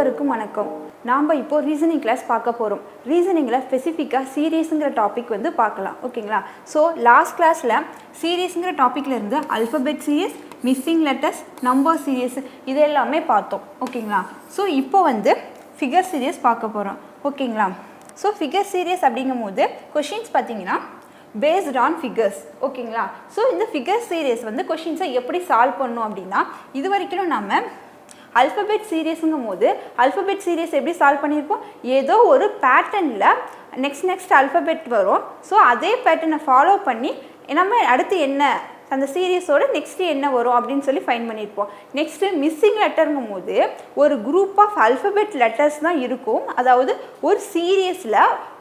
அனைவருக்கும் வணக்கம். நாம் இப்போ ரீசனிங் கிளாஸ் பார்க்க போகிறோம். ரீசனிங்கில் ஸ்பெசிஃபிக்காக சீரீஸுங்கிற டாபிக் வந்து பார்க்கலாம். ஓகேங்களா? ஸோ லாஸ்ட் கிளாஸில் சீரீஸுங்கிற டாப்பிக்கில் இருந்து alphabet series, missing letters, number series இது எல்லாமே பார்த்தோம். ஓகேங்களா? ஸோ இப்போ வந்து ஃபிகர் சீரீஸ் பார்க்க போகிறோம். ஓகேங்களா? ஸோ ஃபிகர் சீரீஸ் அப்படிங்கும் போது கொஷின்ஸ் பார்த்தீங்கன்னா பேஸ்ட் ஆன் ஃபிகர்ஸ். ஓகேங்களா? ஸோ இந்த ஃபிகர் சீரீஸ் வந்து கொஷின்ஸை எப்படி சால்வ் பண்ணணும் அப்படின்னா, இது வரைக்கும் நம்ம அல்ஃபபெட் சீரீஸுங்கும் போது அல்ஃபபெட் சீரீஸ் எப்படி சால்வ் பண்ணியிருப்போம், ஏதோ ஒரு பேட்டர்னில் நெக்ஸ்ட் அல்ஃபபெட் வரும். ஸோ அதே பேட்டர்னை ஃபாலோ பண்ணி நம்ம அடுத்து என்ன அந்த சீரீஸோட நெக்ஸ்ட்டு என்ன வரும் அப்படின்னு சொல்லி ஃபைன் பண்ணியிருப்போம். நெக்ஸ்ட்டு மிஸ்ஸிங் லெட்டருங்கும் போது ஒரு குரூப் ஆஃப் அல்ஃபபெட் லெட்டர்ஸ் தான் இருக்கும். அதாவது ஒரு சீரீஸில்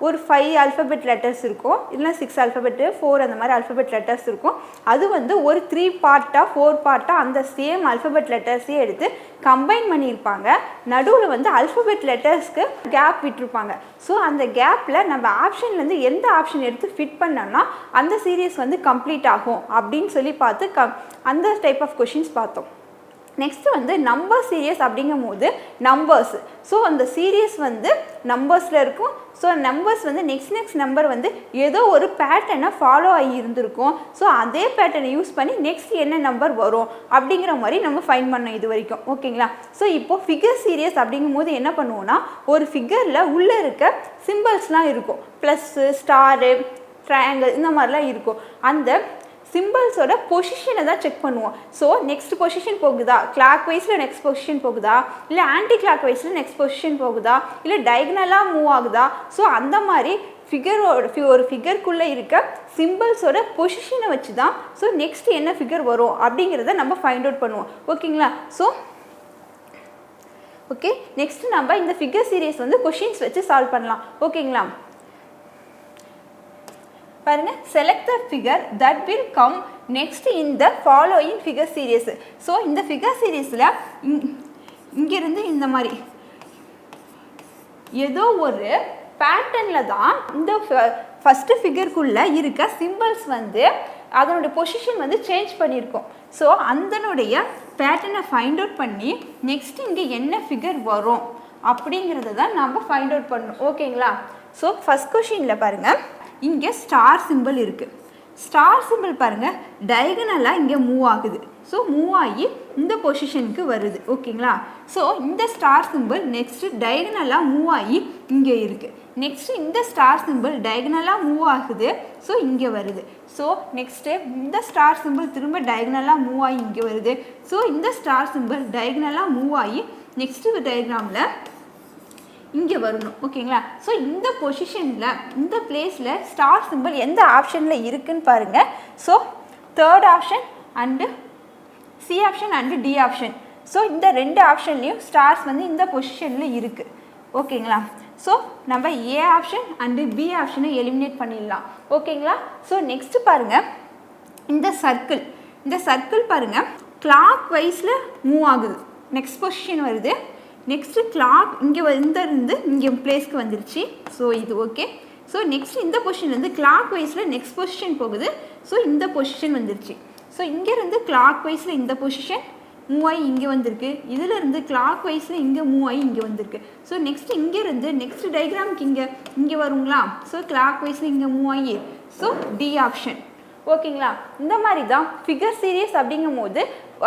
ஒரு 5 அல்ஃபபெட் லெட்டர்ஸ் இருக்கும், இல்லைனா 6 அல்ஃபபெட்டு 4 அந்த மாதிரி அல்ஃபபெட் லெட்டர்ஸ் இருக்கும். அது வந்து ஒரு 3 பார்ட்டாக 4 பார்ட்டாக அந்த சேம் அல்ஃபபெட் லெட்டர்ஸே எடுத்து கம்பைன் பண்ணியிருப்பாங்க. நடுவில் வந்து அல்ஃபபெட் லெட்டர்ஸ்க்கு கேப் விட்டுருப்பாங்க. ஸோ அந்த கேப்பில் நம்ம ஆப்ஷன்லேருந்து எந்த ஆப்ஷன் எடுத்து ஃபிட் பண்ணோம்னா அந்த சீரீஸ் வந்து கம்ப்ளீட் ஆகும் அப்படின்னு சொல்லி பார்த்து அந்த டைப் ஆஃப் கொஷின்ஸ் பார்த்தோம். நெக்ஸ்ட்டு வந்து நம்பர் சீரியஸ் அப்படிங்கும் போது நம்பர்ஸ். ஸோ அந்த சீரியஸ் வந்து நம்பர்ஸில் இருக்கும். ஸோ நம்பர்ஸ் வந்து நெக்ஸ்ட் நம்பர் வந்து ஏதோ ஒரு பேட்டர்னை ஃபாலோ ஆகி இருந்திருக்கும். ஸோ அதே பேட்டர்னை யூஸ் பண்ணி நெக்ஸ்ட் என்ன நம்பர் வரும் அப்படிங்கிற மாதிரி நம்ம ஃபைன் பண்ணோம் இது வரைக்கும். ஓகேங்களா? ஸோ இப்போது ஃபிகர் சீரியஸ் அப்படிங்கும் போது என்ன பண்ணுவோன்னா, ஒரு ஃபிகரில் உள்ளே இருக்க சிம்பிள்ஸ்லாம் இருக்கும், ப்ளஸ்ஸு, ஸ்டாரு, ட்ரையாங்கிள் இந்த மாதிரிலாம் இருக்கும். அந்த சிம்பிள்ஸோட பொசிஷனை தான் செக் பண்ணுவோம். ஸோ நெக்ஸ்ட் பொசிஷன் போகுதா, கிளாக் வைஸில் நெக்ஸ்ட் பொசிஷன் போகுதா, இல்லை ஆன்டி கிளாக் வைஸில் நெக்ஸ்ட் பொசிஷன் போகுதா, இல்லை டைகனலாக மூவ் ஆகுதா. ஸோ அந்த மாதிரி ஒரு ஃபிகருக்குள்ளே இருக்க சிம்பிள்ஸோட பொசிஷனை வச்சு தான் ஸோ நெக்ஸ்ட் என்ன ஃபிகர் வரும் அப்படிங்கிறத நம்ம ஃபைண்ட் அவுட் பண்ணுவோம். ஓகேங்களா? ஸோ ஓகே, நெக்ஸ்ட் நம்ம இந்த ஃபிகர் சீரீஸ் வந்து கொஷின்ஸ் வச்சு சால்வ் பண்ணலாம். ஓகேங்களா? பாருங்க, select the figure that will come next in the following figure series. So இந்த ஃபிகர் சீரீஸில் இங்கிருந்து இந்த மாதிரி ஏதோ ஒரு பேட்டர்னில் தான் இந்த ஃபஸ்ட்டு ஃபிகருக்குள்ளே இருக்க சிம்பிள்ஸ் வந்து அதனுடைய பொசிஷன் வந்து சேஞ்ச் பண்ணியிருக்கோம். ஸோ அதனுடைய பேட்டர்னை ஃபைண்ட் அவுட் பண்ணி நெக்ஸ்ட் இங்கே என்ன ஃபிகர் வரும் அப்படிங்கிறத தான் நம்ம ஃபைண்ட் அவுட் பண்ணணும். ஓகேங்களா? ஸோ ஃபஸ்ட் கொஷினில் பாருங்கள், இங்கே ஸ்டார் சிம்பிள் இருக்குது. ஸ்டார் சிம்பிள் பாருங்கள் டைகனலாக இங்கே மூவ் ஆகுது. ஸோ மூவ் ஆகி இந்த பொசிஷனுக்கு வருது. ஓகேங்களா? ஸோ இந்த ஸ்டார் சிம்பிள் நெக்ஸ்ட்டு டைகனலாக மூவ் ஆகி இங்கே இருக்குது. நெக்ஸ்ட்டு இந்த ஸ்டார் சிம்பிள் டைகனலாக மூவ் ஆகுது. ஸோ இங்கே வருது. ஸோ நெக்ஸ்ட்டு இந்த ஸ்டார் சிம்பிள் திரும்ப டைகனலாக மூவ் ஆகி இங்கே வருது. ஸோ இந்த ஸ்டார் சிம்பிள் டைகனலாக மூவ் ஆகி நெக்ஸ்ட்டு டயக்ராமில் இங்கே வரணும். ஓகேங்களா? ஸோ இந்த பொசிஷனில் இந்த பிளேஸில் ஸ்டார் சிம்பிள் எந்த ஆப்ஷனில் இருக்குதுன்னு பாருங்கள். So third option and C option and D option. So இந்த 2 ஆப்ஷன்லேயும் ஸ்டார்ஸ் வந்து இந்த பொசிஷனில் இருக்குது. ஓகேங்களா? ஸோ நம்ம ஏ ஆப்ஷன் அண்டு பி ஆப்ஷனை எலிமினேட் பண்ணிடலாம். ஓகேங்களா? ஸோ நெக்ஸ்ட்டு பாருங்கள், இந்த சர்க்கிள் பாருங்கள் கிளாக் வைஸில் மூவ் ஆகுது. நெக்ஸ்ட் பொசிஷன் வருது. நெக்ஸ்ட்டு கிளாக் இங்கே இருந்து இங்கே பிளேஸ்க்கு வந்துருச்சு. ஸோ இது ஓகே. ஸோ நெக்ஸ்ட் இந்த பொசிஷன்லேருந்து கிளாக் வைஸில் நெக்ஸ்ட் பொசிஷன் போகுது. ஸோ இந்த பொசிஷன் வந்துருச்சு. ஸோ இங்கேருந்து கிளாக் வைஸில் இந்த பொசிஷன் மூவ் ஆகி இங்கே வந்திருக்கு. இதிலேருந்து கிளாக் வைஸில் இங்கே மூவ் ஆகி இங்கே வந்திருக்கு. ஸோ நெக்ஸ்ட் இங்கேருந்து நெக்ஸ்ட் டயக்ராமுக்கு இங்கே வருங்களா. ஸோ கிளாக் வைஸில் இங்கே மூவ் ஆகி ஸோ டி ஆப்ஷன். ஓகேங்களா? இந்த மாதிரி தான் ஃபிகர் சீரீஸ் அப்படிங்கும் போது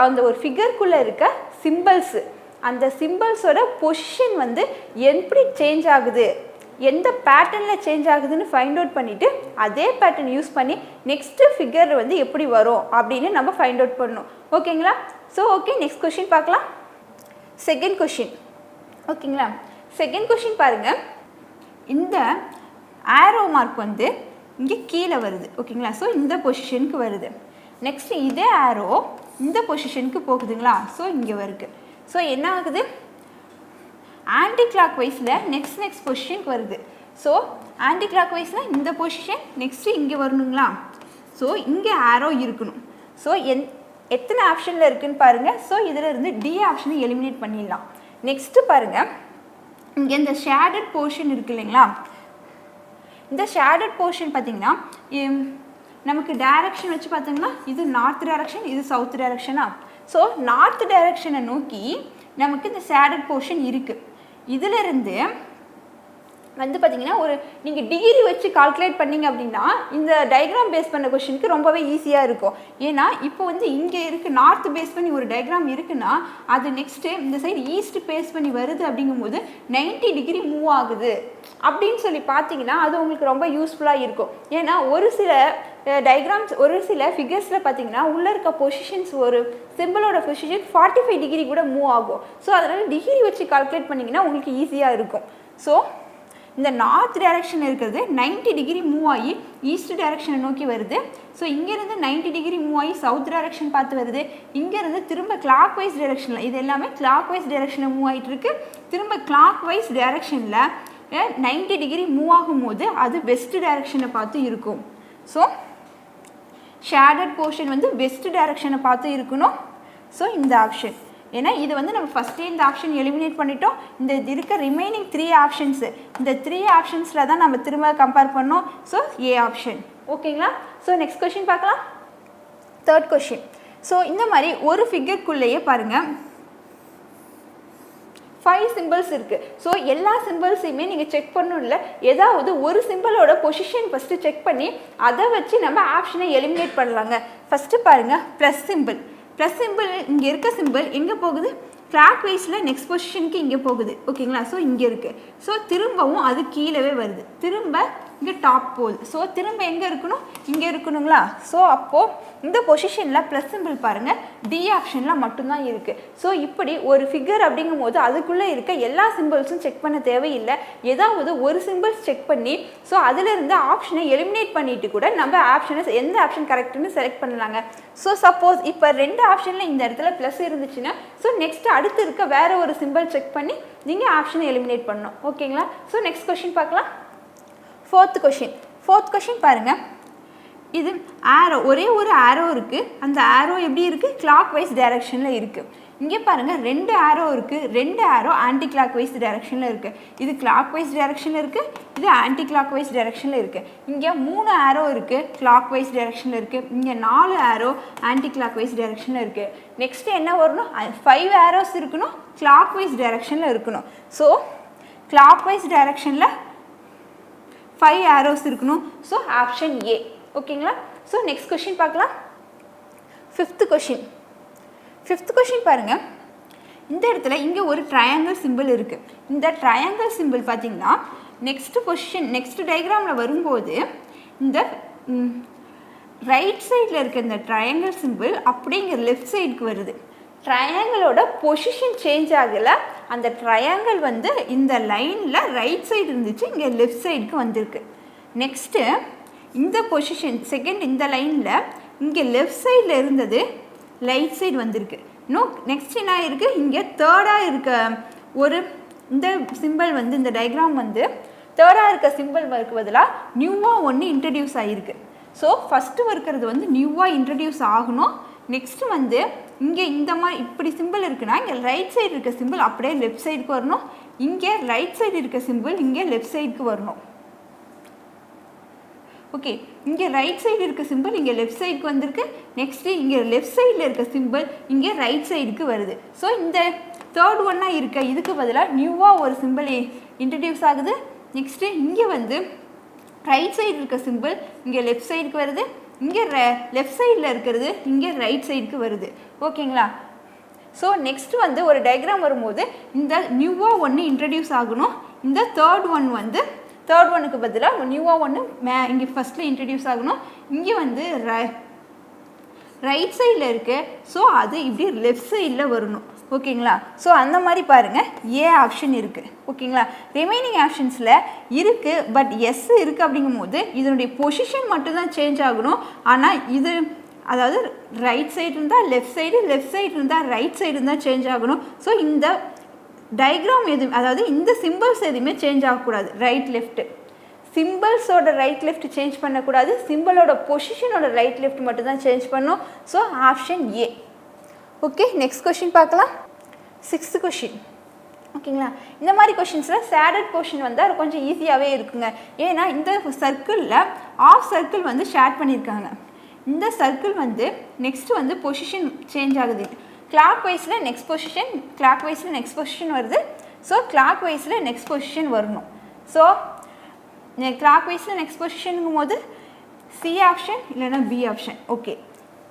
அந்த ஒரு ஃபிகருக்குள்ளே இருக்க சிம்பிள்ஸு, அந்த சிம்பிள்ஸோட பொசிஷன் வந்து எப்படி சேஞ்ச் ஆகுது, எந்த பேட்டர்னில் சேஞ்ச் ஆகுதுன்னு ஃபைண்ட் அவுட் பண்ணிவிட்டு அதே பேட்டர்ன் யூஸ் பண்ணி நெக்ஸ்ட்டு ஃபிகர் வந்து எப்படி வரும் அப்படின்னு நம்ம ஃபைண்ட் அவுட் பண்ணணும். ஓகேங்களா? ஸோ ஓகே, நெக்ஸ்ட் கொஷின் பார்க்கலாம். Second question. ஓகேங்களா? செகண்ட் கொஷின் பாருங்கள், இந்த ஆரோ மார்க் வந்து இங்கே கீழே வருது. ஓகேங்களா? ஸோ இந்த பொசிஷனுக்கு வருது. நெக்ஸ்ட்டு இதே ஆரோ இந்த பொசிஷனுக்கு போகுதுங்களா. ஸோ இங்கே வருது. ஸோ என்ன ஆகுது, ஆன்டி கிளாக் வைஸில் நெக்ஸ்ட் பொசிஷனுக்கு வருது. ஸோ ஆன்டி கிளாக் வைஸில் இந்த பொசிஷன் நெக்ஸ்ட்டு இங்கே வரணுங்களா. ஸோ இங்கே ஆரோ இருக்கணும். ஸோ எத்தனை ஆப்ஷனில் இருக்குதுன்னு பாருங்கள். ஸோ இதில் இருந்து டி ஆப்ஷனை எலிமினேட் பண்ணிடலாம். நெக்ஸ்ட்டு பாருங்கள், இங்கே இந்த ஷேடட் போர்ஷன் இருக்குது இல்லைங்களா. இந்த ஷேடட் போர்ஷன் பார்த்திங்கன்னா நமக்கு டைரக்ஷன் வச்சு பார்த்தோம்னா இது நார்த் டைரக்ஷன், இது சவுத் டைரக்ஷனா. ஸோ நார்த் டைரக்ஷனை நோக்கி நமக்கு இந்த ஷேடட் போர்ஷன் இருக்குது. இதிலிருந்து வந்து பார்த்தீங்கன்னா ஒரு நீங்கள் டிகிரி வச்சு கால்குலேட் பண்ணிங்க அப்படின்னா இந்த டயக்ராம் பேஸ் பண்ண கொஷனுக்கு ரொம்பவே ஈஸியாக இருக்கும். ஏன்னா இப்போ வந்து இங்கே இருக்குது நார்த் பேஸ் பண்ணி ஒரு டயக்ராம் இருக்குன்னா அது நெக்ஸ்ட்டு இந்த சைடு ஈஸ்ட் பேஸ் பண்ணி வருது அப்படிங்கும்போது 90 டிகிரி மூவ் ஆகுது அப்படின்னு சொல்லி பார்த்தீங்கன்னா அது உங்களுக்கு ரொம்ப யூஸ்ஃபுல்லாக இருக்கும். ஏன்னா ஒரு சில டயக்ராம்ஸ் ஒரு சில ஃபிகர்ஸில் பார்த்தீங்கன்னா உள்ளே இருக்க பொசிஷன்ஸ் ஒரு சிம்பிளோட பொசிஷன் 45 டிகிரி கூட மூவ் ஆகும். ஸோ அதனால் டிகிரி வச்சு கால்குலேட் பண்ணிங்கன்னா உங்களுக்கு ஈஸியாக இருக்கும். ஸோ இந்த நார்த் டைரக்ஷன் இருக்கிறது 90 டிகிரி மூவ் ஆகி ஈஸ்ட் டைரக்ஷனை நோக்கி வருது. ஸோ இங்கேருந்து 90 டிகிரி மூவ் ஆகி சவுத் டைரக்ஷன் பார்த்து வருது. இங்கேருந்து திரும்ப கிளாக் வைஸ் டைரக்ஷனில் இது எல்லாமே கிளாக் வைஸ் டைரக்ஷனில் மூவ் ஆகிட்டு இருக்கு. திரும்ப கிளாக் வைஸ் டைரக்ஷனில் 90 டிகிரி மூவ் ஆகும்போது அது வெஸ்ட் டைரக்ஷனை பார்த்து இருக்கும். ஸோ ஷேடட் போர்ஷன் வந்து வெஸ்ட் டைரக்ஷனை பார்த்து இருக்கணும். ஸோ இந்த ஆப்ஷன் ஏன்னா இது வந்து நம்ம ஃபஸ்ட்டே இந்த ஆப்ஷன் எலிமினேட் பண்ணிட்டோம். இந்த இருக்க ரிமைனிங் 3 ஆப்ஷன்ஸு இந்த 3 ஆப்ஷன்ஸில் தான் நம்ம திரும்ப கம்பேர் பண்ணோம். So A option. ஓகேங்களா? ஸோ நெக்ஸ்ட் கொஷின் பார்க்கலாம். 3rd question. ஸோ இந்த மாதிரி ஒரு ஃபிகர்க்குள்ளேயே பாருங்கள் 5 சிம்பிள்ஸ் இருக்குது. ஸோ எல்லா சிம்பிள்ஸையுமே நீங்கள் செக் பண்ணணும் இல்லை, ஏதாவது ஒரு சிம்பிளோட பொசிஷன் ஃபஸ்ட்டு செக் பண்ணி அதை வச்சு நம்ம ஆப்ஷனை எலிமினேட் பண்ணலாங்க. ஃபஸ்ட்டு பாருங்கள் ப்ளஸ் சிம்பிள். ப்ளஸ் சிம்பிள் இங்கே இருக்க சிம்பிள் எங்கே போகுது? கிளாக் வைஸில் நெக்ஸ்ட் பொசிஷனுக்கு இங்கே போகுது. ஓகேங்களா? ஸோ இங்கே இருக்குது. ஸோ திரும்பவும் அது கீழவே வருது. திரும்ப இங்கே டாப் போகுது. ஸோ திரும்ப எங்கே இருக்கணும்? இங்கே இருக்கணுங்களா? ஸோ அப்போது இந்த பொசிஷனில் ப்ளஸ் சிம்பிள் பாருங்கள் டி ஆப்ஷனில் மட்டும்தான் இருக்குது. ஸோ இப்படி ஒரு ஃபிகர் அப்படிங்கும் போது அதுக்குள்ளே இருக்க எல்லா சிம்பிள்ஸும் செக் பண்ண தேவையில்லை. ஏதாவது ஒரு சிம்பிள்ஸ் செக் பண்ணி ஸோ அதிலிருந்து ஆப்ஷனை எலிமினேட் பண்ணிட்டு கூட நம்ம ஆப்ஷனை எந்த ஆப்ஷன் கரெக்டுன்னு செலக்ட் பண்ணலாங்க. ஸோ சப்போஸ் இப்போ 2 ஆப்ஷனில் இந்த இடத்துல ப்ளஸ் இருந்துச்சுன்னா ஸோ நெக்ஸ்ட் அடுத்து இருக்க வேறு ஒரு சிம்பிள் செக் பண்ணி நீங்கள் ஆப்ஷனை எலிமினேட் பண்ணணும். ஓகேங்களா? ஸோ நெக்ஸ்ட் கொஷின் பார்க்கலாம். 4th question. 4th கொஷின் பாருங்கள். இது ஆரோ, ஒரே ஒரு ஆரோ இருக்குது. அந்த ஆரோ எப்படி இருக்குது? கிளாக் வைஸ் டைரக்ஷனில் இருக்குது. இங்கே பாருங்கள் 2 ஆரோ இருக்குது. 2 ஆரோ ஆன்டி கிளாக் வைஸ் டைரக்ஷனில் இருக்குது. இது கிளாக் வைஸ் டைரக்ஷனில் இருக்குது, இது ஆன்டி கிளாக் வைஸ் டைரக்ஷனில் இருக்குது. இங்கே 3 ஆரோ இருக்குது, கிளாக் வைஸ் டைரக்ஷனில் இருக்குது. இங்கே 4 ஆரோ ஆன்டி கிளாக் வைஸ் டைரக்ஷனில் இருக்குது. நெக்ஸ்ட்டு என்ன வரணும்? 5 ஆரோஸ் இருக்கணும், கிளாக் வைஸ் டைரக்ஷனில் இருக்கணும். ஸோ கிளாக் வைஸ் டைரக்ஷனில் 5 ஆரோஸ் இருக்கணும். So option A. ஓகேங்களா? ஸோ நெக்ஸ்ட் கொஷின் பார்க்கலாம். 5th question. 5th கொஷின் பாருங்கள். இந்த இடத்துல இங்கே ஒரு ட்ரையாங்கிள் சிம்பிள் இருக்குது. இந்த ட்ரையாங்கிள் சிம்பிள் பார்த்திங்கன்னா நெக்ஸ்ட் பொசிஷன் நெக்ஸ்ட் டயக்ராமில் வரும்போது இந்த ரைட் சைடில் இருக்க இந்த ட்ரையாங்கிள் சிம்பிள் அப்படிங்கிற லெஃப்ட் சைடுக்கு வருது. ட்ரையாங்கிளோட பொசிஷன் சேஞ்ச் ஆகலை. அந்த ட்ரையாங்கிள் வந்து இந்த லைனில் ரைட் சைடு இருந்துச்சு, இங்கே லெஃப்ட் சைடுக்கு வந்திருக்கு. நெக்ஸ்ட்டு இந்த பொசிஷன் செகண்ட் இந்த லைனில் இங்கே லெஃப்ட் சைடில் இருந்தது ரைட் சைடு வந்திருக்கு. இன்னும் நெக்ஸ்ட் என்ன இருக்குது? இங்கே தேர்டாக இருக்க ஒரு இந்த சிம்பிள் வந்து இந்த டயக்ராம் வந்து தேர்டாக இருக்க சிம்பிள் வர்க்கு பதிலாக நியூவாக ஒன்று இன்ட்ரடியூஸ் ஆகிருக்கு. ஸோ ஃபஸ்ட்டு இருக்கிறது வந்து நியூவாக இன்ட்ரடியூஸ் ஆகணும். நெக்ஸ்ட்டு வந்து இங்கே இந்த மாதிரி இப்படி சிம்பிள் இருக்குன்னா இங்கே ரைட் சைடு இருக்க சிம்பிள் அப்படியே லெஃப்ட் சைடுக்கு வரணும். இங்கே ரைட் சைடு இருக்க சிம்பிள் இங்கே லெஃப்ட் சைடுக்கு வரணும். ஓகே, இங்கே ரைட் சைடு இருக்க சிம்பிள் இங்கே லெஃப்ட் சைடுக்கு வந்திருக்கு. நெக்ஸ்ட்டு இங்கே லெஃப்ட் சைடில் இருக்க சிம்பிள் இங்கே ரைட் சைடுக்கு வருது. ஸோ இந்த தேர்ட் ஒன்னாக இருக்க இதுக்கு பதிலாக நியூவாக ஒரு சிம்பிள் இன்ட்ரடியூஸ் ஆகுது. நெக்ஸ்ட்டு இங்கே வந்து ரைட் சைடு இருக்க சிம்பிள் இங்கே லெஃப்ட் சைடுக்கு வருது. இங்கே லெஃப்ட் சைடில் இருக்கிறது இங்கே ரைட் சைடுக்கு வருது. ஓகேங்களா? ஸோ நெக்ஸ்ட் வந்து ஒரு டயக்ராம் வரும்போது இந்த நியூவாக ஒன்று இன்ட்ரடியூஸ் ஆகணும். இந்த தேர்ட் ஒன் வந்து தேர்ட் ஒனுக்கு பதிலாக நியூவாக ஒன்று இங்கே ஃபஸ்ட்டில் இன்ட்ரடியூஸ் ஆகணும். இங்கே வந்து ரைட் சைடில் இருக்குது. ஸோ அது இப்படி லெஃப்ட் சைடில் வரணும். ஓகேங்களா? ஸோ அந்த மாதிரி பாருங்கள் ஏ ஆப்ஷன் இருக்குது. ஓகேங்களா? ரிமைனிங் ஆப்ஷன்ஸில் இருக்குது, பட் எஸ் இருக்குது அப்படிங்கும் போது இதனுடைய பொசிஷன் மட்டும்தான் சேஞ்ச் ஆகணும். ஆனால் இது அதாவது ரைட் சைடு இருந்தால் லெஃப்ட் சைடு, லெஃப்ட் சைடு இருந்தால் ரைட் சைடு இருந்தால் சேஞ்ச் ஆகணும். ஸோ இந்த டயக்ராம் எதுவும் அதாவது இந்த சிம்பிள்ஸ் எதுவுமே சேஞ்ச் ஆகக்கூடாது. ரைட் லெஃப்ட்டு சிம்பிள்ஸோட ரைட் லெஃப்ட் சேஞ்ச் பண்ணக்கூடாது. சிம்பிளோட பொசிஷனோட ரைட் லெஃப்ட் மட்டும் தான் சேஞ்ச் பண்ணும். So option A. Okay, next question பார்க்கலாம். 6th question. ஓகேங்களா? இந்த மாதிரி கொஷின்ஸில் ஷேடட் போர்ஷன் வந்து அது கொஞ்சம் ஈஸியாகவே இருக்குங்க. ஏன்னா இந்த சர்க்கிளில் ஆஃப் சர்க்கிள் வந்து ஷேட் பண்ணியிருக்காங்க. இந்த சர்க்கிள் வந்து நெக்ஸ்ட்டு வந்து பொசிஷன் சேஞ்ச் ஆகுது. கிளாக் வைஸில் நெக்ஸ்ட் பொசிஷன், கிளாக் வைஸில் நெக்ஸ்ட் பொசிஷன் வருது. ஸோ கிளாக் வைஸில் நெக்ஸ்ட் பொசிஷன் வரணும். ஸோ கிளாக் வைஸில் நெக்ஸ்ட் பொசிஷனுங்கும் போது சி ஆப்ஷன் இல்லைன்னா பி ஆப்ஷன். ஓகே,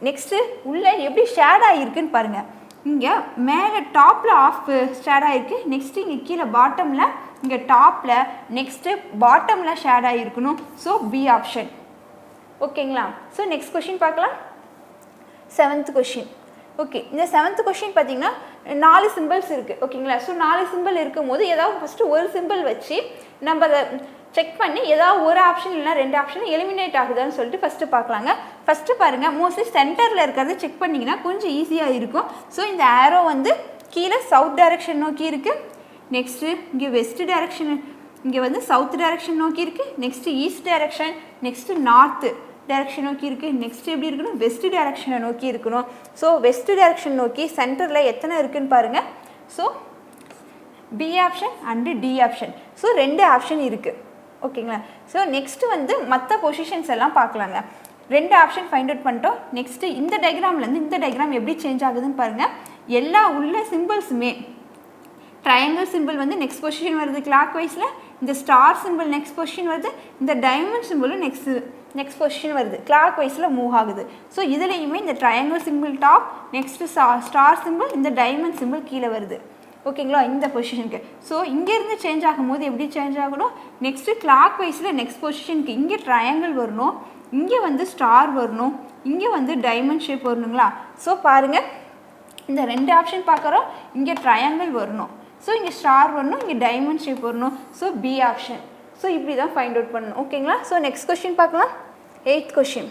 நெக்ஸ்ட்டு உள்ளே எப்படி ஷேட் ஆகிருக்குன்னு பாருங்கள். இங்கே மேலே டாப்பில் ஆஃப் ஷேட் ஆகிருக்கு, நெக்ஸ்ட்டு இங்கே கீழே பாட்டமில், இங்கே டாப்பில், நெக்ஸ்ட்டு பாட்டமில் ஷேட் ஆகிருக்கணும். So B option. ஓகேங்களா? ஸோ நெக்ஸ்ட் கொஷின் பார்க்கலாம். 7th question. ஓகே, இந்த 7th கொஷின் பார்த்தீங்கன்னா 4 சிம்பிள்ஸ் இருக்குது. ஓகேங்களா? ஸோ 4 சிம்பிள் இருக்கும் போது ஏதாவது ஃபஸ்ட்டு ஒரு சிம்பிள் வச்சு நம்ம அதை செக் பண்ணி ஏதாவது ஒரு ஆப்ஷன் இல்லைனா 2 ஆப்ஷன் எலிமினேட் ஆகுதான்னு சொல்லிட்டு ஃபஸ்ட்டு பார்க்கலாங்க. ஃபஸ்ட்டு பாருங்கள், மோஸ்ட்லி சென்டரில் இருக்கிறத செக் பண்ணிங்கன்னா கொஞ்சம் ஈஸியாக இருக்கும். ஸோ இந்த ஆரோ வந்து கீழே சவுத் டைரெக்ஷன் நோக்கி இருக்குது. நெக்ஸ்ட்டு இங்கே வெஸ்ட் டைரெக்ஷன், இங்கே வந்து சவுத் டைரெக்ஷன் நோக்கி இருக்குது. Next east direction, next north direction நோக்கி இருக்குது. நெக்ஸ்ட் எப்படி இருக்கணும், வெஸ்ட் டைரெக்ஷனை நோக்கி இருக்கணும். ஸோ வெஸ்ட் டைரெக்ஷன் நோக்கி சென்டரில் எத்தனை இருக்குதுன்னு பாருங்கள். So B option and D option. So 2 option இருக்குது. ஓகேங்களா? ஸோ நெக்ஸ்ட்டு வந்து மற்ற பொசிஷன்ஸ் எல்லாம் பார்க்கலாங்க. 2 ஆப்ஷன் ஃபைண்ட் அவுட் பண்ணிட்டோம். நெக்ஸ்ட்டு இந்த டயக்ராம்லேருந்து இந்த டயக்ராம் எப்படி சேஞ்ச் ஆகுதுன்னு பாருங்கள். எல்லா உள்ள சிம்பிள்ஸுமே ட்ரையாங்கிள் சிம்பிள் வந்து நெக்ஸ்ட் பொசிஷன் வருது கிளாக் வைஸில், இந்த ஸ்டார் சிம்பிள் நெக்ஸ்ட் பொசிஷன் வருது, இந்த டைமண்ட் சிம்பிளும் நெக்ஸ்ட் பொசிஷன் வருது, கிளாக் வைஸில் மூவ் ஆகுது. ஸோ இதுலேயுமே இந்த triangle simple top, next star simple, இந்த டைமண்ட் சிம்பிள் கீழே வருது. ஓகேங்களா? இந்த பொசிஷனுக்கு. ஸோ இங்கேருந்து சேஞ்ச் ஆகும்போது எப்படி சேஞ்ச் ஆகணும், நெக்ஸ்ட்டு கிளாக் வைஸில் நெக்ஸ்ட் பொசிஷனுக்கு இங்கே ட்ரையாங்கிள் வரணும், இங்கே வந்து ஸ்டார் வரணும், இங்கே வந்து டைமண்ட் ஷேப் வரணுங்களா? ஸோ பாருங்கள், இந்த 2 ஆப்ஷன் பார்க்குறோம். இங்கே ட்ரையாங்கிள் வரணும், ஸோ இங்கே ஸ்டார் வரணும், இங்கே டைமண்ட் ஷேப் வரணும். So B option. ஸோ இப்படி தான் ஃபைண்ட் அவுட் பண்ணணும். ஓகேங்களா? ஸோ நெக்ஸ்ட் கொஷின் பார்க்கலாம். 8th question.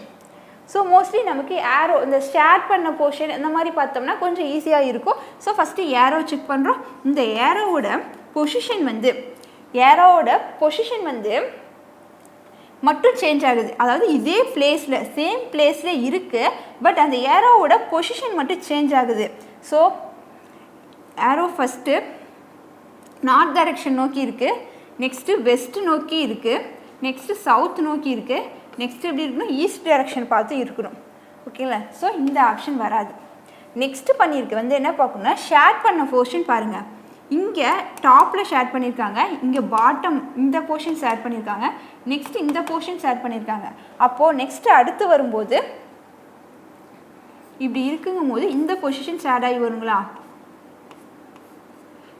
ஸோ மோஸ்ட்லி நமக்கு ஏரோ இந்த ஷேர் பண்ண போர்ஷன் இந்த மாதிரி பார்த்தோம்னா கொஞ்சம் ஈஸியாக இருக்கும். ஸோ ஃபஸ்ட்டு ஏரோ செக் பண்ணுறோம். இந்த ஏரோவோட பொசிஷன் வந்து மட்டும் சேஞ்ச் ஆகுது. அதாவது இதே பிளேஸில் சேம் பிளேஸில் இருக்குது, பட் அந்த ஏரோவோட பொசிஷன் மட்டும் சேஞ்ச் ஆகுது. So arrow first north direction நோக்கி இருக்குது, நெக்ஸ்ட்டு வெஸ்ட் நோக்கி இருக்குது, நெக்ஸ்ட்டு சவுத் நோக்கி இருக்குது, நெக்ஸ்ட் எப்படி இருக்கணும், ஈஸ்ட் டைரெக்ஷன் பார்த்து இருக்கணும். ஓகேங்களா? ஸோ இந்த ஆப்ஷன் வராது. நெக்ஸ்ட்டு பண்ணியிருக்கு வந்து என்ன பார்க்கணும்னா, ஷேர் பண்ண போர்ஷன் பாருங்கள். இங்கே டாப்பில் ஷேர் பண்ணியிருக்காங்க, இங்கே பாட்டம் இந்த போர்ஷன் ஷேர் பண்ணியிருக்காங்க, நெக்ஸ்ட் இந்த போர்ஷன் ஷேர் பண்ணியிருக்காங்க. அப்போது நெக்ஸ்ட்டு அடுத்து வரும்போது இப்படி இருக்குங்கும் போது இந்த பொசிஷன் ஷேர் ஆகி வருங்களா?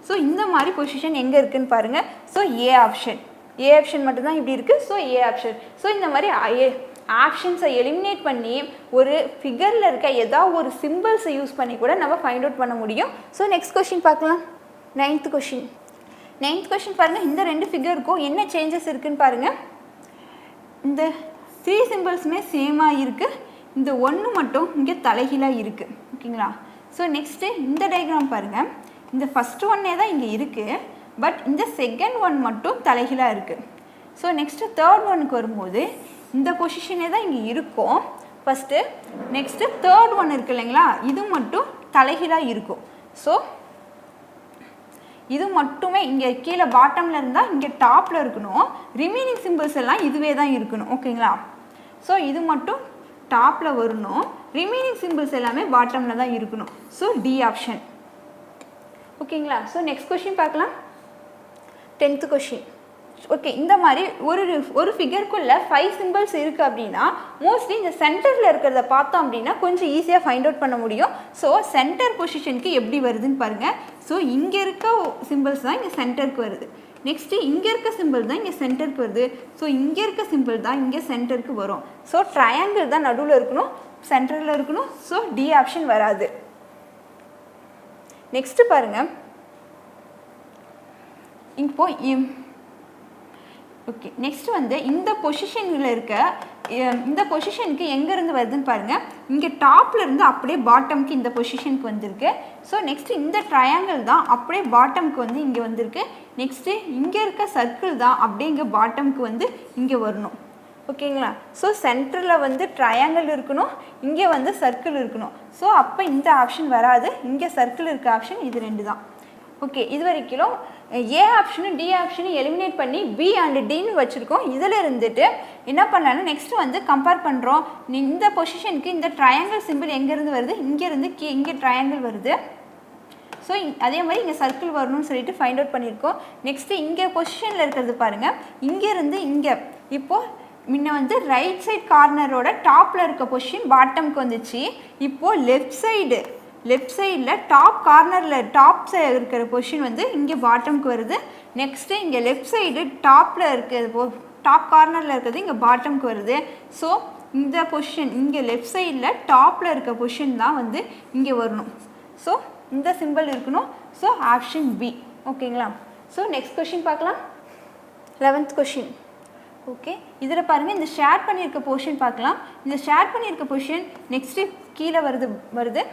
ஸோ இந்த மாதிரி பொசிஷன் எங்கே இருக்குதுன்னு பாருங்கள். ஸோ ஏ ஆப்ஷன் மட்டும்தான் இப்படி இருக்குது. So A option. ஸோ இந்த மாதிரி ஆப்ஷன்ஸை எலிமினேட் பண்ணி ஒரு ஃபிகரில் இருக்க ஏதாவது ஒரு சிம்பிள்ஸை யூஸ் பண்ணி கூட நம்ம ஃபைண்ட் அவுட் பண்ண முடியும். ஸோ நெக்ஸ்ட் கொஷின் பார்க்கலாம். 9th கொஷின் பாருங்கள். இந்த 2 ஃபிகருக்கும் என்ன சேஞ்சஸ் இருக்குதுன்னு பாருங்கள். இந்த 3 சிம்பிள்ஸுமே சேமாக இருக்குது, இந்த 1 மட்டும் இங்கே தலைகீழாக இருக்குது. ஓகேங்களா? ஸோ நெக்ஸ்ட்டு இந்த டயக்ராம் பாருங்கள். இந்த ஃபஸ்ட்டு ஒன்னே தான் இங்கே இருக்குது, பட் இந்த செகண்ட் ஒன் மட்டும் தலைகீழாக இருக்குது. ஸோ நெக்ஸ்ட்டு தேர்ட் ஒனுக்கு வரும்போது இந்த பொசிஷனே தான் இங்கே இருக்கும் ஃபஸ்ட்டு, நெக்ஸ்ட்டு தேர்ட் ஒன் இருக்குது இல்லைங்களா, இது மட்டும் தலைகீழாக இருக்கும். ஸோ இது மட்டுமே இங்கே கீழே பாட்டமில் இருந்தால் இங்கே டாப்பில் இருக்கணும், ரிமைனிங் சிம்பிள்ஸ் எல்லாம் இதுவே தான் இருக்கணும். ஓகேங்களா? ஸோ இது மட்டும் டாப்பில் வரணும், ரிமைனிங் சிம்பிள்ஸ் எல்லாமே பாட்டமில் தான் இருக்கணும். So D option. ஓகேங்களா? ஸோ நெக்ஸ்ட் கொஷின் பார்க்கலாம். 10th question. ஓகே, இந்த மாதிரி ஒரு ஃபிகருக்குள்ளே 5 சிம்பிள்ஸ் இருக்குது அப்படின்னா மோஸ்ட்லி இந்த சென்டரில் இருக்கிறத பார்த்தோம் அப்படின்னா கொஞ்சம் ஈஸியாக ஃபைண்ட் அவுட் பண்ண முடியும். ஸோ சென்டர் பொசிஷனுக்கு எப்படி வருதுன்னு பாருங்கள். ஸோ இங்கே இருக்க சிம்பிள்ஸ் தான் இங்கே சென்டருக்கு வருது, நெக்ஸ்ட்டு இங்கே இருக்க சிம்பிள் தான் இங்கே சென்டருக்கு வருது, ஸோ இங்கே இருக்க சிம்பிள் தான் இங்கே சென்டருக்கு வரும். ஸோ ட்ரையாங்கிள் தான் நடுவில் இருக்கணும், சென்டரில் இருக்கணும். ஸோ டி ஆப்ஷன் வராது. நெக்ஸ்ட்டு பாருங்கள். இப்போ ஓகே, நெக்ஸ்ட்டு வந்து இந்த பொசிஷனில் இருக்க இந்த பொசிஷனுக்கு எங்கேருந்து வருதுன்னு பாருங்கள். இங்கே டாப்பில் இருந்து அப்படியே பாட்டமுக்கு இந்த பொசிஷனுக்கு வந்திருக்கு. ஸோ நெக்ஸ்ட்டு இந்த ட்ரையாங்கிள் தான் அப்படியே பாட்டமுக்கு வந்து இங்கே வந்திருக்கு. நெக்ஸ்ட்டு இங்கே இருக்க சர்க்கிள் தான் அப்படியே இங்கே பாட்டமுக்கு வந்து இங்கே வரணும். ஓகேங்களா? ஸோ சென்டரில் வந்து ட்ரையாங்கிள் இருக்கணும், இங்கே வந்து சர்க்கிள் இருக்கணும். ஸோ அப்போ இந்த ஆப்ஷன் வராது, இங்கே சர்க்கிள் இருக்க ஆப்ஷன் இது 2 தான். ஓகே, இது வரைக்கும் ஏ ஆப்ஷனும் டி ஆப்ஷனும் எலிமினேட் பண்ணி பி அண்ட் டின்னு வச்சுருக்கோம். இதில் இருந்துட்டு என்ன பண்ணலான்னா நெக்ஸ்ட்டு வந்து கம்பேர் பண்ணுறோம். இந்த பொசிஷனுக்கு இந்த ட்ரையாங்கிள் சிம்பிள் எங்கேருந்து வருது, இங்கேருந்து இங்கே ட்ரையாங்கிள் வருது. ஸோ அதே மாதிரி இங்கே சர்க்கிள் வரணும்னு சொல்லிட்டு ஃபைண்ட் அவுட் பண்ணியிருக்கோம். நெக்ஸ்ட்டு இங்கே பொசிஷனில் இருக்கிறது பாருங்கள், இங்கேருந்து இங்கே இப்போது முன்ன வந்து ரைட் சைட் கார்னரோட டாப்பில் இருக்க பொசிஷன் பாட்டமுக்கு வந்துச்சு. இப்போது லெஃப்ட் சைடில் டாப் கார்னரில் இருக்கிற பொசிஷன் வந்து இங்கே பாட்டமுக்கு வருது. நெக்ஸ்ட்டு இங்கே லெஃப்ட் சைடு டாப்பில் இருக்கிறது, டாப் கார்னரில் இருக்கிறது இங்கே பாட்டமுக்கு வருது. ஸோ இந்த பொசிஷன் இங்கே லெஃப்ட் சைடில் டாப்பில் இருக்க பொசிஷன் தான் வந்து இங்கே வரணும். ஸோ இந்த சிம்பிள் இருக்கணும். So option B. ஓகேங்களா? ஸோ நெக்ஸ்ட் கொஷின் பார்க்கலாம். 11th question. ஓகே, இதில் பாருங்கள், இந்த ஷேர் பண்ணியிருக்க போர்ஷன் பார்க்கலாம். இந்த ஷேர் பண்ணியிருக்க பொசிஷன் நெக்ஸ்ட்டு கீழே வருது.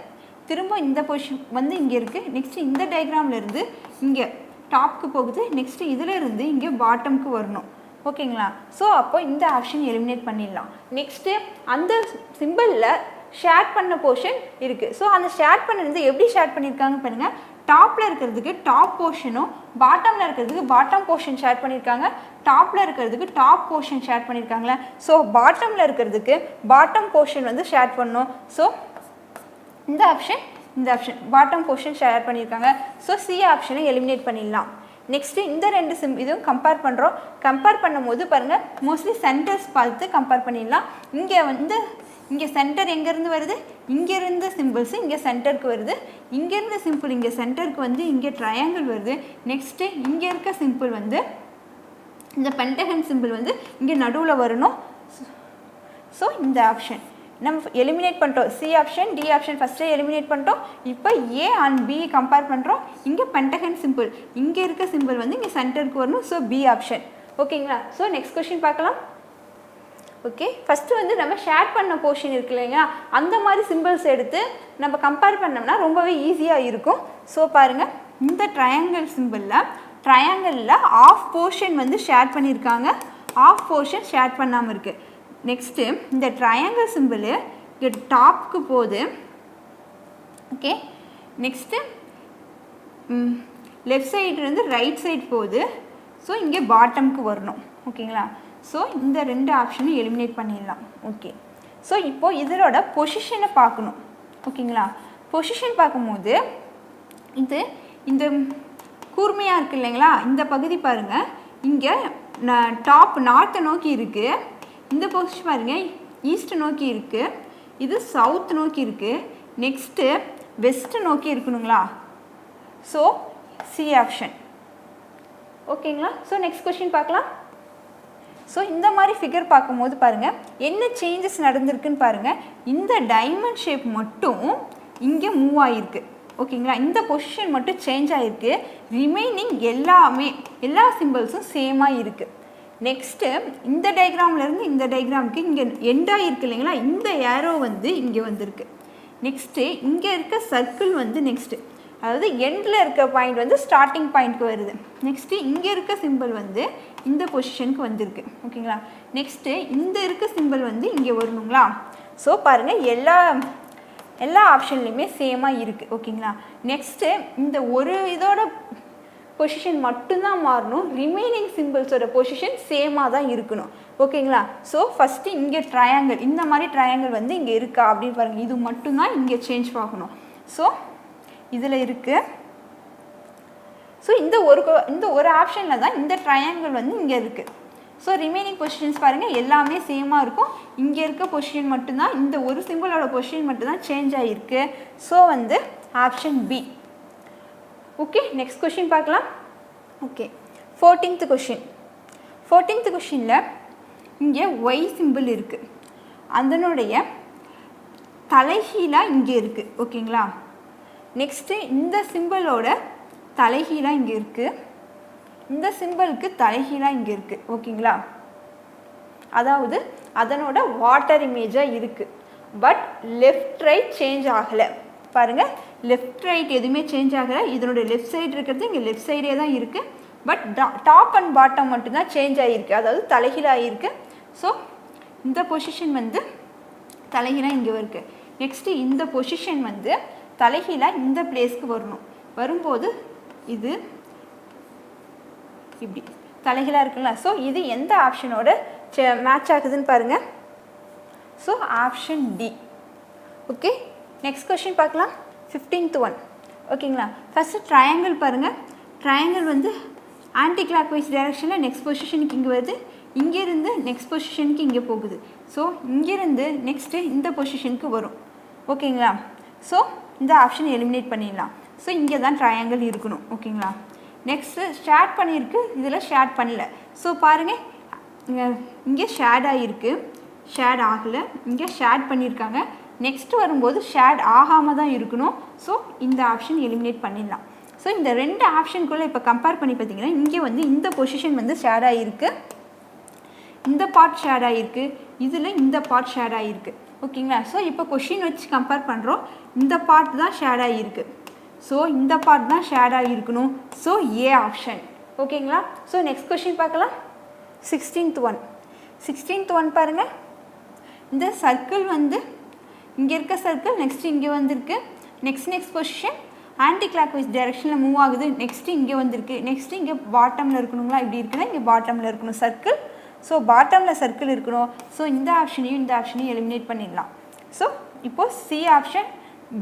திரும்ப இந்த பொசிஷன் வந்து இங்கே இருக்குது. நெக்ஸ்ட்டு இந்த டயக்ராம்லேருந்து இங்கே டாப்க்கு போகுது. நெக்ஸ்ட்டு இதில் இருந்து இங்கே பாட்டமுக்கு வரணும். ஓகேங்களா? ஸோ அப்போ இந்த ஆப்ஷன் எலிமினேட் பண்ணிடலாம். நெக்ஸ்ட்டு அந்த சிம்பிளில் ஷேர் பண்ண போர்ஷன் இருக்குது. ஸோ அந்த ஷேர் பண்ணிருந்து எப்படி ஷேர் பண்ணியிருக்காங்க பாருங்கள். டாப்பில் இருக்கிறதுக்கு டாப் போர்ஷனும் பாட்டமில் இருக்கிறதுக்கு பாட்டம் போர்ஷன் ஷேர் பண்ணியிருக்காங்க. டாப்பில் இருக்கிறதுக்கு டாப் போர்ஷன் ஷேர் பண்ணியிருக்காங்களே. ஸோ பாட்டமில் இருக்கிறதுக்கு பாட்டம் போர்ஷன் வந்து ஷேர் பண்ணணும். ஸோ இந்த ஆப்ஷன் பாட்டம் போர்ஷன் ஷேர் பண்ணியிருக்காங்க. ஸோ சி ஆப்ஷனை எலிமினேட் பண்ணிடலாம். நெக்ஸ்ட்டு இந்த ரெண்டு இதுவும் கம்பேர் பண்ணுறோம். கம்பேர் பண்ணும்போது பாருங்கள், மோஸ்ட்லி சென்டர்ஸ் பார்த்து கம்பேர் பண்ணிடலாம். இங்கே சென்டர் எங்கேருந்து வருது, இங்கேருந்து சிம்பிள்ஸு இங்கே சென்டருக்கு வருது. இங்கேருந்து சிம்பிள் இங்கே சென்டருக்கு வந்து இங்கே ட்ரையாங்கிள் வருது. நெக்ஸ்ட்டு இங்கே இருக்க சிம்பிள் வந்து இந்த பென்டகன் சிம்பிள் வந்து இங்கே நடுவில் வரணும். ஸோ இந்த ஆப்ஷன் நம்ம எலிமினேட் பண்ணிட்டோம். சி ஆப்ஷன், டி ஆப்ஷன் ஃபஸ்ட்டே எலிமினேட் பண்ணிட்டோம். இப்போ ஏ அண்ட் பி கம்பேர் பண்ணுறோம். இங்கே பென்டகன் சிம்பிள் இங்கே இருக்க சிம்பிள் வந்து இங்கே சென்டருக்கு வரணும். So B option. ஓகேங்களா? ஸோ நெக்ஸ்ட் கொஷின் பார்க்கலாம். ஓகே, ஃபஸ்ட்டு வந்து நம்ம ஷேர் பண்ண போர்ஷன் இருக்கு இல்லைங்களா, அந்த மாதிரி சிம்பிள்ஸ் எடுத்து நம்ம கம்பேர் பண்ணோம்னா ரொம்பவே ஈஸியாக இருக்கும். ஸோ பாருங்கள், இந்த ட்ரையாங்கிள் ட்ரையாங்கிளில் ஆஃப் போர்ஷன் வந்து ஷேர் பண்ணியிருக்காங்க, ஆஃப் போர்ஷன் ஷேர் பண்ணாமல் இருக்குது. நெக்ஸ்ட்டு இந்த ட்ரையாங்கிள் சிம்பிள் இங்கே டாப்புக்கு போகுது. ஓகே, நெக்ஸ்ட்டு லெஃப்ட் சைட்லேருந்து ரைட் சைடு போகுது. ஸோ இங்கே பாட்டமுக்கு வரணும். ஓகேங்களா? ஸோ இந்த ரெண்டு ஆப்ஷனும் எலிமினேட் பண்ணிடலாம். ஓகே, ஸோ இப்போது இதோட பொசிஷனை பார்க்கணும். ஓகேங்களா? பொசிஷன் பார்க்கும்போது இந்த கூர்மையாக இருக்குது இல்லைங்களா, இந்த பகுதி பாருங்கள், இங்கே டாப் நார்த்தை நோக்கி இருக்குது. இந்த பொசிஷன் பாருங்கள், ஈஸ்ட் நோக்கி இருக்குது. இது சவுத் நோக்கி இருக்குது. நெக்ஸ்ட்டு வெஸ்ட்டு நோக்கி இருக்கணுங்களா. So C option. ஓகேங்களா? ஸோ நெக்ஸ்ட் கொஷின் பார்க்கலாம். ஸோ இந்த மாதிரி ஃபிகர் பார்க்கும்போது பாருங்கள், என்ன சேஞ்சஸ் நடந்திருக்குன்னு பாருங்கள். இந்த டைமண்ட் ஷேப் மட்டும் இங்கே மூவ் ஆகிருக்கு. ஓகேங்களா? இந்த பொசிஷன் மட்டும் சேஞ்ச் ஆகிருக்கு. ரிமைனிங் எல்லா சிம்பிள்ஸும் சேமாக இருக்குது. நெக்ஸ்ட்டு இந்த டயக்ராம்லேருந்து இந்த டயக்ராமுக்கு இங்கே எண்டாக இருக்குது இல்லைங்களா, இந்த ஏரோ வந்து இங்கே வந்திருக்கு. நெக்ஸ்ட்டு இங்கே இருக்க சர்க்கிள் வந்து அதாவது எண்டில் இருக்க பாயிண்ட் வந்து ஸ்டார்டிங் பாயிண்ட்க்கு வருது. நெக்ஸ்ட்டு இங்கே இருக்க சிம்பிள் வந்து இந்த பொசிஷனுக்கு வந்திருக்கு. ஓகேங்களா? நெக்ஸ்ட்டு இந்த இருக்க சிம்பிள் வந்து இங்கே வரணுங்களா. ஸோ பாருங்கள், எல்லா ஆப்ஷன்லையுமே சேமாக இருக்குது. ஓகேங்களா? நெக்ஸ்ட்டு இந்த ஒரு இதோட பொசிஷன் மட்டும்தான் மாறணும். ரிமைனிங் சிம்பிள்ஸோட பொசிஷன் சேமாக தான் இருக்கணும். ஓகேங்களா? ஸோ ஃபஸ்ட்டு இங்கே ட்ரையாங்கிள், இந்த மாதிரி ட்ரையாங்கிள் வந்து இங்கே இருக்கா அப்படின்னு பாருங்கள். இது மட்டும்தான் இங்கே சேஞ்ச் ஆகணும். ஸோ இதில் இருக்குது. ஸோ இந்த ஒரு ஆப்ஷனில் தான் இந்த ட்ரையாங்கிள் வந்து இங்கே இருக்குது. ஸோ ரிமைனிங் பொசிஷன்ஸ் பாருங்கள், எல்லாமே சேமாக இருக்கும். இங்கே இருக்க பொசிஷன் மட்டும்தான், இந்த ஒரு சிம்பிளோட பொசிஷன் மட்டும்தான் சேஞ்ச் ஆகிருக்கு. ஸோ வந்து option B. Okay, next question பார்க்கலாம். Okay, 14th question. 14th கொஷினில் இங்கே ஒய் சிம்பிள் இருக்குது, அதனுடைய தலைகீழாக இங்கே இருக்குது. ஓகேங்களா? நெக்ஸ்ட்டு இந்த சிம்பிளோட தலைகீழாக இங்கே இருக்குது, இந்த சிம்பிளுக்கு தலைகீழாக இங்கே இருக்குது. ஓகேங்களா? அதாவது அதனோட வாட்டர் இமேஜாக இருக்குது. பட் லெஃப்ட் ரைட் சேஞ்ச் ஆகலை. பாருங்கள், லெஃப்ட் ரைட் எதுவுமே சேஞ்ச் ஆகலை. இதனுடைய லெஃப்ட் சைடு இருக்கிறது இங்கே லெஃப்ட் சைடே தான் இருக்குது. பட் டாப் அண்ட் பாட்டம் மட்டும்தான் சேஞ்ச் ஆகிருக்கு, அதாவது தலைகீழாக இருக்குது. ஸோ இந்த பொசிஷன் வந்து தலைகீழாக இங்கே இருக்குது. நெக்ஸ்ட்டு இந்த பொசிஷன் வந்து தலைகீழாக இந்த பிளேஸ்க்கு வரணும். வரும்போது இது இப்படி தலைகீழாக இருக்குல்ல. ஸோ இது எந்த ஆப்ஷனோட மேட்ச் ஆகுதுன்னு பாருங்கள். So option D. Okay, next question பார்க்கலாம். 15th one. ஓகேங்களா. ஃபஸ்ட்டு ட்ரையாங்கிள் பாருங்கள். ட்ரையாங்கிள் வந்து ஆன்டி கிளாக் வைஸ் டைரக்ஷனில் நெக்ஸ்ட் பொசிஷனுக்கு இங்கே வருது, இங்கேருந்து நெக்ஸ்ட் பொசிஷனுக்கு இங்கே போகுது. ஸோ இங்கேருந்து நெக்ஸ்ட்டு இந்த பொசிஷனுக்கு வரும். ஓகேங்களா. ஸோ இந்த ஆப்ஷன் எலிமினேட் பண்ணிடலாம். ஸோ இங்கே தான் ட்ரையாங்கிள் இருக்கணும். ஓகேங்களா. நெக்ஸ்ட்டு ஷேட் பண்ணியிருக்கு, இதில் ஷேட் பண்ணல. ஸோ பாருங்கள், இங்கே ஷேட் ஆகிருக்கு, ஷேட் ஆகலை, இங்கே ஷேட் பண்ணியிருக்காங்க. நெக்ஸ்ட்டு வரும்போது ஷேட் ஆகாமல் தான் இருக்கணும். ஸோ இந்த ஆப்ஷன் எலிமினேட் பண்ணிடலாம். ஸோ இந்த ரெண்டு ஆப்ஷனுக்குள்ளே இப்போ கம்பேர் பண்ணி பார்த்தீங்கன்னா இங்கே வந்து இந்த பொசிஷன் வந்து ஷேட் ஆகிருக்கு, இந்த பார்ட் ஷேட் ஆகிருக்கு, இதில் இந்த பார்ட் ஷேட் ஆகிருக்கு. ஓகேங்களா. ஸோ இப்போ கொஷின் வச்சு கம்பேர் பண்ணுறோம். இந்த பார்ட் தான் ஷேட் ஆகிருக்கு, ஸோ இந்த பார்ட் தான் ஷேட் ஆகிருக்கணும். So A option. ஓகேங்களா. ஸோ நெக்ஸ்ட் கொஷின் பார்க்கலாம். 16th ஒன் பாருங்கள். இந்த சர்க்கிள் வந்து இங்கே இருக்க சர்க்கிள் நெக்ஸ்ட்டு இங்கே வந்திருக்கு, next position anticlockwise டைரக்ஷனில் மூவ் ஆகுது, நெக்ஸ்ட்டு இங்கே வந்திருக்கு, நெக்ஸ்ட்டு இங்கே பாட்டமில் இருக்கணுங்களா, இப்படி இருக்குன்னா இங்கே பாட்டமில் இருக்கணும் சர்க்கிள். ஸோ பாட்டமில் சர்க்கிள் இருக்கணும். ஸோ இந்த ஆப்ஷனையும் எலிமினேட் பண்ணிடலாம். ஸோ இப்போது சி ஆப்ஷன்,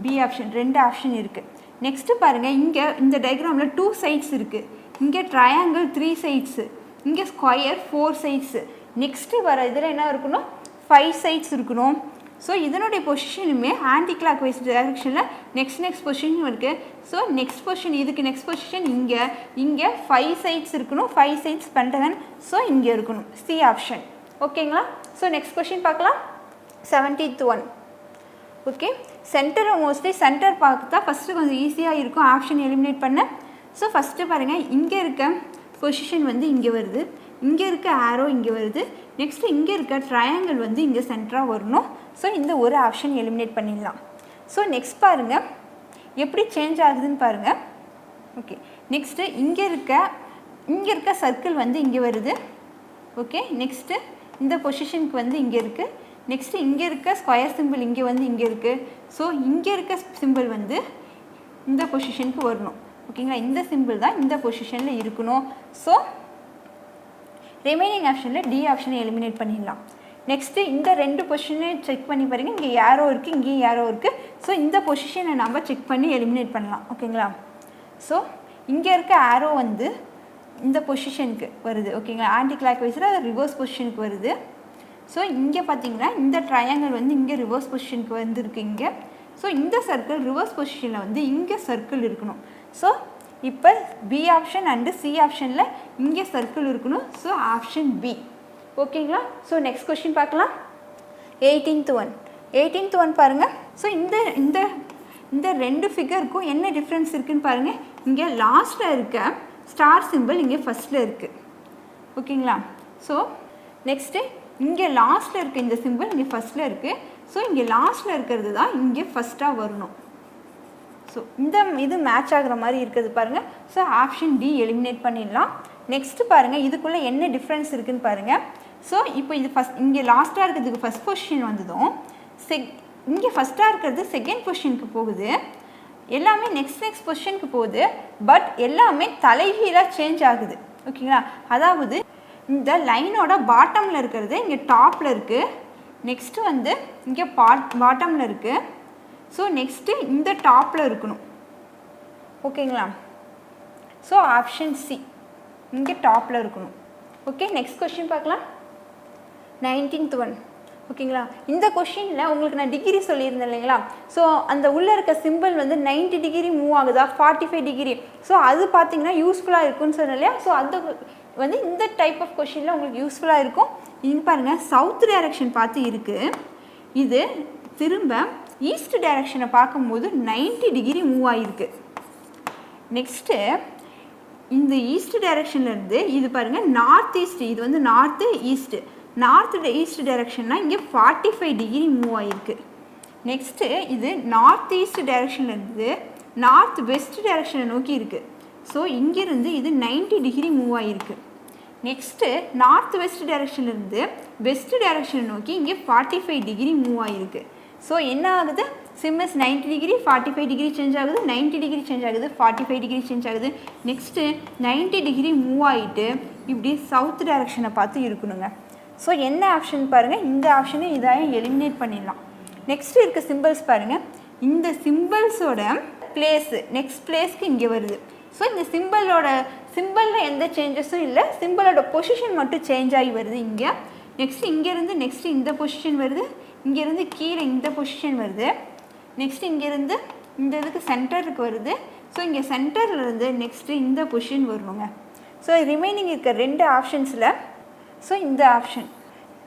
பி ஆப்ஷன், ரெண்டு ஆப்ஷன் இருக்குது. நெக்ஸ்ட்டு பாருங்கள், இங்கே இந்த டயக்ராமில் 2 சைட்ஸ் இருக்குது, இங்கே ட்ரையாங்கிள் 3 சைட்ஸு, இங்கே ஸ்கொயர் 4 சைட்ஸு. நெக்ஸ்ட்டு வர இதில் என்ன இருக்கணும், 5 சைட்ஸ் இருக்கணும். ஸோ இதனுடைய பொசிஷனுமே ஆன்டி கிளாக் வைஸ் டைரக்ஷனில் நெக்ஸ்ட் பொசிஷன் இருக்குது. ஸோ நெக்ஸ்ட் பொசிஷன், இதுக்கு நெக்ஸ்ட் பொசிஷன் இங்கே 5 சைட்ஸ் இருக்கணும், 5 சைட்ஸ் பென்டகன். ஸோ இங்கே இருக்கணும், சி ஆப்ஷன். ஓகேங்களா. ஸோ நெக்ஸ்ட் கொஷின் பார்க்கலாம். 17th one. Okay, centre mostly centre பார்த்தா ஃபஸ்ட்டு கொஞ்சம் ஈஸியாக இருக்கும் ஆப்ஷன் எலிமினேட் பண்ண. ஸோ ஃபஸ்ட்டு பாருங்கள், இங்கே இருக்க பொசிஷன் வந்து இங்கே வருது, இங்கே இருக்க ஆரோ இங்கே வருது, நெக்ஸ்ட்டு இங்கே இருக்க ட்ரையாங்கிள் வந்து இங்கே சென்டராக வரணும். ஸோ இந்த ஒரு ஆப்ஷன் எலிமினேட் பண்ணிடலாம். ஸோ நெக்ஸ்ட் பாருங்கள் எப்படி சேஞ்ச் ஆகுதுன்னு பாருங்கள். ஓகே, நெக்ஸ்ட்டு இங்கே இருக்க சர்க்கிள் வந்து இங்கே வருது. ஓகே, நெக்ஸ்ட்டு இந்த பொசிஷனுக்கு வந்து இங்கே இருக்குது, நெக்ஸ்ட்டு இங்கே இருக்க ஸ்கொயர் சிம்பிள் இங்கே வந்து இங்கே இருக்குது. ஸோ இங்கே இருக்க சிம்பிள் வந்து இந்த பொசிஷனுக்கு வரணும். ஓகேங்களா. இந்த சிம்பிள் தான் இந்த பொசிஷனில் இருக்கணும். ஸோ ரிமைனிங் ஆப்ஷனில் டி ஆப்ஷனை எலிமினேட் பண்ணிடலாம். நெக்ஸ்ட்டு இந்த ரெண்டு பொசிஷனையும் செக் பண்ணி பாருங்கள். இங்கே ஏரோ இருக்குது, இங்கேயும் ஏரோ இருக்குது. ஸோ இந்த பொசிஷனை நம்ம செக் பண்ணி எலிமினேட் பண்ணலாம். ஓகேங்களா. ஸோ இங்கே இருக்க ஏரோ வந்து இந்த பொசிஷனுக்கு வருது. ஓகேங்களா. ஆன்டி கிளாக் வைஸில் அது ரிவர்ஸ் பொசிஷனுக்கு வருது. ஸோ இங்கே பார்த்தீங்கன்னா இந்த ட்ரையாங்கிள் வந்து இங்கே ரிவர்ஸ் பொசிஷனுக்கு வந்துருக்கு இங்கே. ஸோ இந்த சர்க்கிள் ரிவர்ஸ் பொசிஷனில் வந்து இங்கே சர்க்கிள் இருக்கணும். ஸோ இப்போ பி ஆப்ஷன் அண்டு சி ஆப்ஷனில் இங்கே சர்க்கிள் இருக்கணும். So option B. ஓகேங்களா. ஸோ நெக்ஸ்ட் கொஷின் பார்க்கலாம். 18th ஒன் பாருங்கள். ஸோ இந்த ரெண்டு ஃபிகருக்கும் என்ன டிஃப்ரென்ஸ் இருக்குதுன்னு பாருங்கள். இங்கே லாஸ்ட்டில் இருக்க ஸ்டார் சிம்பிள் இங்கே ஃபஸ்ட்டில் இருக்குது. ஓகேங்களா. ஸோ நெக்ஸ்ட்டு இங்கே லாஸ்ட்டில் இருக்க இந்த சிம்பிள் இங்கே ஃபஸ்ட்டில் இருக்குது. ஸோ இங்கே லாஸ்ட்டில் இருக்கிறது தான் இங்கே ஃபஸ்ட்டாக வரணும். ஸோ இது மேட்ச் ஆகிற மாதிரி இருக்குது பாருங்கள். ஸோ ஆப்ஷன் டி எலிமினேட் பண்ணிடலாம். நெக்ஸ்ட்டு பாருங்கள், இதுக்குள்ளே என்ன டிஃப்ரென்ஸ் இருக்குதுன்னு பாருங்கள். ஸோ இப்போ இது இங்கே லாஸ்ட்டாக இருக்கிறதுக்கு ஃபஸ்ட் பொசிஷன் வந்ததும் இங்கே ஃபஸ்ட்டாக இருக்கிறது செகண்ட் பொசிஷனுக்கு போகுது, எல்லாமே நெக்ஸ்ட் பொசிஷனுக்கு போகுது. பட் எல்லாமே தலைகீழாக சேஞ்ச் ஆகுது. ஓகேங்களா. அதாவது இந்த லைனோட பாட்டமில் இருக்கிறது இங்கே டாப்பில் இருக்குது, நெக்ஸ்ட்டு வந்து இங்கே பாட்டமில் இருக்குது. ஸோ நெக்ஸ்ட்டு இந்த டாப்பில் இருக்கணும். ஓகேங்களா. ஸோ ஆப்ஷன் சி இங்கே டாப்பில் இருக்கணும். ஓகே, நெக்ஸ்ட் கொஷின் பார்க்கலாம். 19th one. ஓகேங்களா. இந்த கொஷினில் உங்களுக்கு நான் டிகிரி சொல்லியிருந்தேன் இல்லைங்களா. ஸோ அந்த உள்ளே இருக்க சிம்பிள் வந்து 90 டிகிரி மூவ் ஆகுதா, 45 டிகிரி. ஸோ அது பார்த்தீங்கன்னா யூஸ்ஃபுல்லாக இருக்குன்னு சொன்னேன் இல்லையா. ஸோ அது வந்து இந்த டைப் ஆஃப் கொஷினில் உங்களுக்கு யூஸ்ஃபுல்லாக இருக்கும். இங்கே பாருங்கள், சவுத் டைரக்ஷன் பார்த்து இருக்குது, இது திரும்ப ஈஸ்ட் டைரக்ஷனை பார்க்கும்போது 90 டிகிரி மூவ் ஆகிருக்கு. நெக்ஸ்ட்டு இந்த ஈஸ்ட் டைரக்ஷன்லேருந்து இது பாருங்கள் நார்த் ஈஸ்ட், இது வந்து நார்த்து ஈஸ்ட்டு, ஈஸ்ட் டைரக்ஷன்னா இங்கே 45 டிகிரி மூவ் ஆகிருக்கு. நெக்ஸ்ட்டு இது நார்த் ஈஸ்ட் டைரக்ஷன்லேருந்து நார்த் வெஸ்ட் டைரக்ஷனை நோக்கி இருக்குது. ஸோ இங்கேருந்து இது 90 டிகிரி மூவ் ஆகிருக்கு. நெக்ஸ்ட்டு நார்த் வெஸ்ட் டைரக்ஷன்லேருந்து வெஸ்ட் டைரக்ஷனை நோக்கி இங்கே 45 டிகிரி மூவ் ஆகிருக்கு. ஸோ என்ன ஆகுது, சிம்எஸ் 90 டிகிரி 45 டிகிரி சேஞ்ச் ஆகுது, 90 டிகிரி சேஞ்ச் ஆகுது, 45 டிகிரி சேஞ்ச் ஆகுது. நெக்ஸ்ட்டு 90 டிகிரி மூவ் ஆகிட்டு இப்படி சவுத் டைரக்ஷனை பார்த்து இருக்கணுங்க. ஸோ என்ன ஆப்ஷன் பாருங்கள், இந்த ஆப்ஷனை இதாக எலிமினேட் பண்ணிடலாம். நெக்ஸ்ட்டு இருக்க சிம்பிள்ஸ் பாருங்கள், இந்த சிம்பிள்ஸோட பிளேஸு நெக்ஸ்ட் பிளேஸ்க்கு இங்கே வருது. ஸோ இந்த சிம்பிளில் எந்த சேஞ்சஸும் இல்லை, சிம்பிளோட பொசிஷன் மட்டும் சேஞ்ச் ஆகி வருது இங்கே. நெக்ஸ்ட்டு இங்கேருந்து நெக்ஸ்ட்டு இந்த பொசிஷன் வருது, இங்கேருந்து கீழே இந்த பொசிஷன் வருது, நெக்ஸ்ட்டு இங்கேருந்து இந்த இதுக்கு சென்டருக்கு வருது. ஸோ இங்கே சென்டர்லேருந்து நெக்ஸ்ட்டு இந்த பொசிஷன் வரணுங்க. ஸோ ரிமைனிங் இருக்க 2 ஆப்ஷன்ஸில் ஸோ இந்த ஆப்ஷன்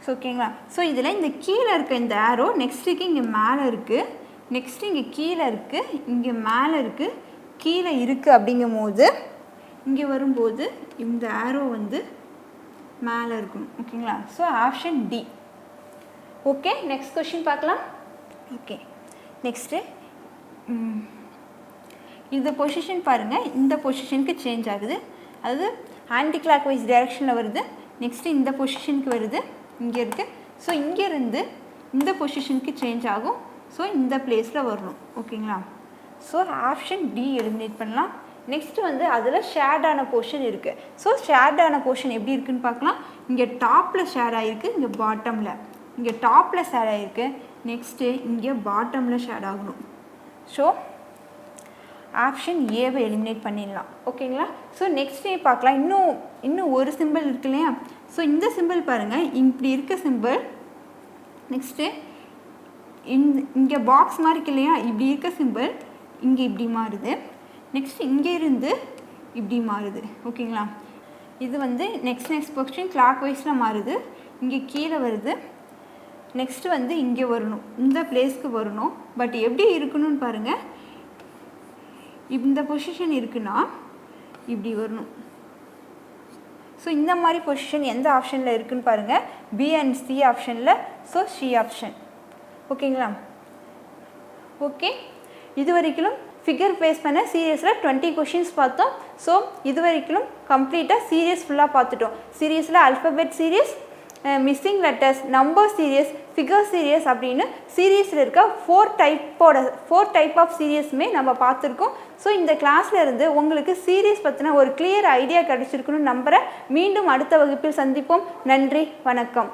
ஸோ ஓகேங்களா. ஸோ இதில் இந்த கீழே இருக்க இந்த ஆரோ நெக்ஸ்ட்டுக்கு இங்கே மேலே இருக்குது, நெக்ஸ்ட்டு இங்கே கீழே இருக்குது, இங்கே மேலே இருக்குது, கீழே இருக்குது. அப்படிங்கும் போது இங்கே வரும்போது இந்த ஆரோ வந்து மேலே இருக்கணும். ஓகேங்களா. So option D. Okay, next question பார்க்கலாம். ஓகே, நெக்ஸ்ட்டு இந்த பொசிஷன் பாருங்கள், இந்த பொசிஷனுக்கு சேஞ்ச் ஆகுது, அதாவது ஆன்டி கிளாக் வைஸ் டைரெக்ஷனில் வருது. நெக்ஸ்ட்டு இந்த பொசிஷனுக்கு வருது, இங்கே இருக்குது. ஸோ இங்கேருந்து இந்த பொசிஷனுக்கு சேஞ்ச் ஆகும். ஸோ இந்த பிளேஸில் வரணும். ஓகேங்களா. ஸோ ஆப்ஷன் டி எலிமினேட் பண்ணலாம். நெக்ஸ்ட்டு வந்து அதில் ஷேடான போர்ஷன் இருக்குது. ஸோ ஷேடான போர்ஷன் எப்படி இருக்குதுன்னு பார்க்கலாம். இங்கே டாப்பில் ஷேட் ஆகிருக்கு, இங்கே பாட்டமில், இங்கே டாப்பில் ஷேட் ஆகிருக்கு, நெக்ஸ்ட்டு இங்கே பாட்டமில் ஷேட் ஆகணும். ஸோ ஆப்ஷன் ஏவை எலிமினேட் பண்ணிடலாம். ஓகேங்களா. ஸோ நெக்ஸ்ட் டே பார்க்கலாம். இன்னும் ஒரு சிம்பிள் இருக்கு இல்லையா. ஸோ இந்த சிம்பிள் பாருங்கள், இப்படி இருக்க சிம்பிள். நெக்ஸ்ட்டு இங்கே பாக்ஸ் மாதிரி இருக்கு இல்லையா, இப்படி இருக்க சிம்பிள் இங்கே இப்படி மாறுது. நெக்ஸ்ட் இங்கே இருந்து இப்படி மாறுது. ஓகேங்களா. இது வந்து நெக்ஸ்ட் பொசிஷன் கிளாக் வைஸில் மாறுது, இங்கே கீழே வருது. நெக்ஸ்ட்டு வந்து இங்கே வரணும், இந்த பிளேஸ்க்கு வரணும். பட் எப்படி இருக்கணும்னு பாருங்கள், இந்த பொசிஷன் இருக்குன்னா இப்படி வரணும். ஸோ இந்த மாதிரி பொசிஷன் எந்த ஆப்ஷனில் இருக்குதுன்னு பாருங்கள், பி அண்ட் சி ஆப்ஷனில். So C option. ஓகேங்களா. ஓகே, இது வரைக்கும் ஃபிகர் பேஸ் பண்ண சீரியஸில் 20 கொஷின்ஸ் பார்த்தோம். ஸோ இது வரைக்கும் கம்ப்ளீட்டாக சீரியஸ் ஃபுல்லாக பார்த்துட்டோம். சீரியஸில் alphabet series, missing letters, number series, figure series அப்படின்னு சீரியஸில் இருக்க 4 டைப் ஆஃப் சீரியஸுமே நம்ம பார்த்துருக்கோம். ஸோ இந்த கிளாஸில் இருந்து உங்களுக்கு சீரியஸ் பற்றின ஒரு கிளியர் ஐடியா கிடச்சிருக்குன்னு நம்புகிறேன். மீண்டும் அடுத்த வகுப்பில் சந்திப்போம். நன்றி, வணக்கம்.